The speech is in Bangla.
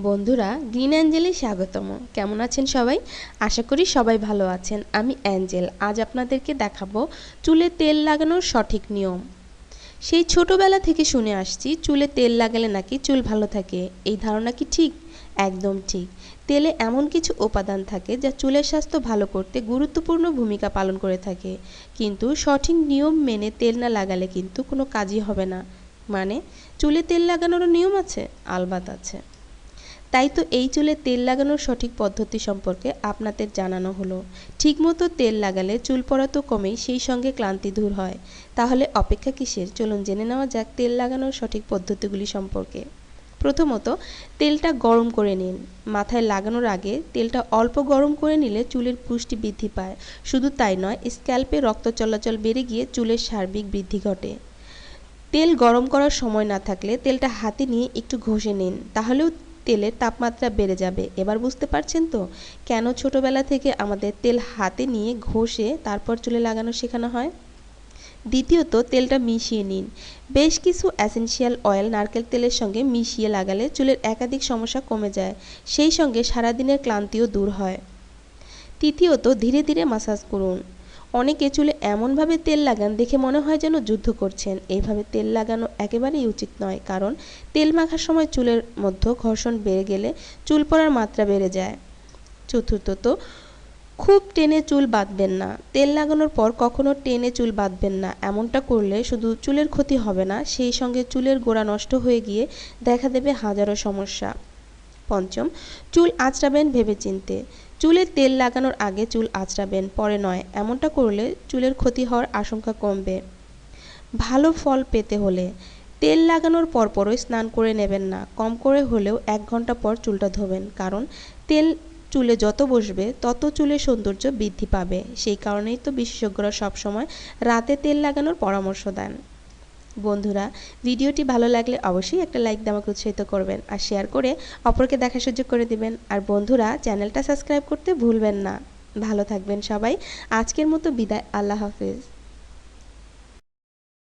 বন্ধুরা গ্রিন অ্যাঞ্জেলে স্বাগতম। কেমন আছেন সবাই? আশা করি সবাই ভালো আছেন। আমি অ্যাঞ্জেল। আজ আপনাদেরকে দেখাবো চুলে তেল লাগানোর সঠিক নিয়ম। সেই ছোটবেলা থেকে শুনে আসছি চুলে তেল লাগালে নাকি চুল ভালো থাকে। এই ধারণা কি ঠিক? একদম ঠিক। তেলে এমন কিছু উপাদান থাকে যা চুলের স্বাস্থ্য ভালো করতে গুরুত্বপূর্ণ ভূমিকা পালন করে থাকে। কিন্তু সঠিক নিয়ম মেনে তেল না লাগালে কিন্তু কোনো কাজই হবে না। মানে চুলে তেল লাগানোরও নিয়ম আছে? আলবাত আছে। তাই তো এই চুলে তেল লাগানোর সঠিক পদ্ধতি সম্পর্কে আপনাদের জানানো হলো। ঠিকমতো তেল লাগালে চুল পড়া তো কমেই, সেই সঙ্গে ক্লান্তি দূর হয়। তাহলে অপেক্ষা কিসের? চলুন জেনে নেওয়া যাক তেল লাগানোর সঠিক পদ্ধতিগুলি সম্পর্কে। প্রথমত, তেলটা গরম করে নিন। মাথায় লাগানোর আগে তেলটা অল্প গরম করে নিলে চুলের পুষ্টি বৃদ্ধি পায়। শুধু তাই নয়, স্ক্যাল্পে রক্ত চলাচল বেড়ে গিয়ে চুলের সার্বিক বৃদ্ধি ঘটে। তেল গরম করার সময় না থাকলে তেলটা হাতে নিয়ে একটু ঘষে নিন, তাহলেও তেলের তাপমাত্রা বেড়ে যাবে। এবার বুঝতে পারছেন তো কেন ছোটবেলা থেকে আমাদের তেল হাতে নিয়ে ঘষে তারপর চুলে লাগানো শেখানো হয়। দ্বিতীয়ত, তেলটা মিশিয়ে নিন। বেশ কিছু এসেনশিয়াল অয়েল নারকেল তেলের সঙ্গে মিশিয়ে লাগালে চুলের একাধিক সমস্যা কমে যায়, সেই সঙ্গে সারাদিনের ক্লান্তিও দূর হয়। তৃতীয়ত, ধীরে ধীরে মাসাজ করুন। অনেকে চুলে এমনভাবে তেল লাগান দেখে মনে হয় যেন যুদ্ধ করছেন। এইভাবে তেল লাগানো একেবারেই উচিত নয়, কারণ তেল মাখার সময় চুলের মধ্যে ঘর্ষণ বেড়ে গেলে চুল পড়ার মাত্রা বেড়ে যায়। চতুর্থত, খুব টেনে চুল বাঁধবেন না। তেল লাগানোর পর কখনো টেনে চুল বাঁধবেন না। এমনটা করলে শুধু চুলের ক্ষতি হবে না, সেই সঙ্গে চুলের গোড়া নষ্ট হয়ে গিয়ে দেখা দেবে হাজারো সমস্যা। পঞ্চম, চুল আঁচড়াবেন ভেবেচিন্তে। চুলে তেল লাগানোর আগে চুল আঁচড়াবেন, পরে নয়। এমনটা করলে চুলের ক্ষতি হওয়ার আশঙ্কা কমবে। ভালো ফল পেতে হলে তেল লাগানোর পরপরই স্নান করে নেবেন না। কম করে হলেও 1 ঘন্টা পর চুলটা ধোবেন, কারণ তেল চুলে যত বসবে তত চুলের সৌন্দর্য বৃদ্ধি পাবে। সেই কারণেই তো বিশেষজ্ঞরা সবসময় রাতে তেল লাগানোর পরামর্শ দেন। বন্ধুরা, ভিডিওটি ভালো লাগলে অবশ্যই একটা লাইক দিয়ে আমাকে উৎসাহিত করবেন, আর শেয়ার করে অপরকে দেখার সুযোগ করে দিবেন। আর বন্ধুরা, চ্যানেলটা সাবস্ক্রাইব করতে ভুলবেন না। ভালো থাকবেন সবাই। আজকের মতো বিদায়। আল্লাহ হাফেজ।